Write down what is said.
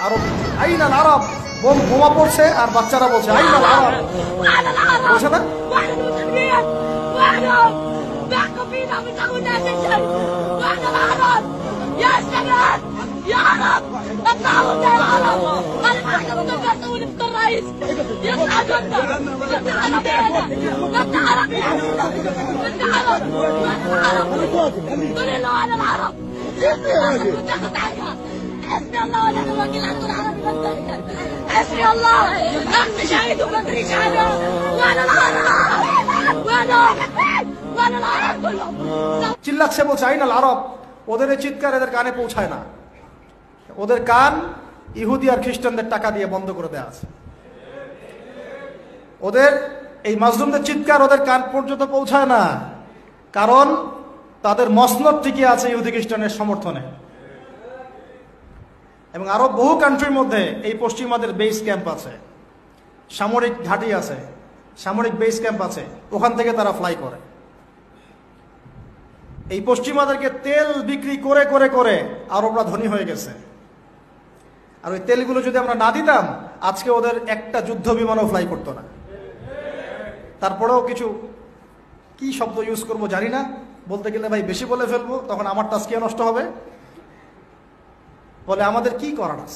আরব আইনাল আরব বোমা পড়ছে আর বাচ্চারা বলছে আইনাল আরব বলছে না يا عرب اطلعوا يا عرب انا معك متفقين ونفط الرئيس يطلع جنة انت عربي انت عربي انت عرب قل له انا العرب حسبي الله ونعم الوكيل عبد العربي حسبي الله انت شهيد وبدري شهاده وانا العرب وانا العرب كلهم চিল্লাচ্ছে বলছে আইনাল আরব ওদের এই চিৎকার এদের কানে পৌঁছায় না ওদের কান ইহুদি আর খ্রিস্টানদের টাকা দিয়ে বন্ধ করে দেওয়া আছে ওদের এই মাজলুমদের চিৎকার ওদের কান পর্যন্ত পৌঁছায় না কারণ তাদের মসনদ টিকে আছে ইহুদি খ্রিস্টানের সমর্থনে এবং আরো বহু কান্ট্রির মধ্যে এই পশ্চিমাদের বেস ক্যাম্প আছে সামরিক ঘাঁটি আছে সামরিক বেস ক্যাম্প আছে ওখান থেকে তারা ফ্লাই করে এই পশ্চিমাদেরকে তেল বিক্রি করে করে করে আরবরা ধনী হয়ে গেছে আর ওই তেলগুলো যদি আমরা না দিতাম আজকে ওদের একটা যুদ্ধ বিমানও ফ্লাই করতো না তারপরেও কিছু কি শব্দ ইউজ করব জানি না বলতে গেলে ভাই বেশি বলে ফেলবো তখন আমার তাজকিয়া নষ্ট হবে বলে আমাদের কি করার আছে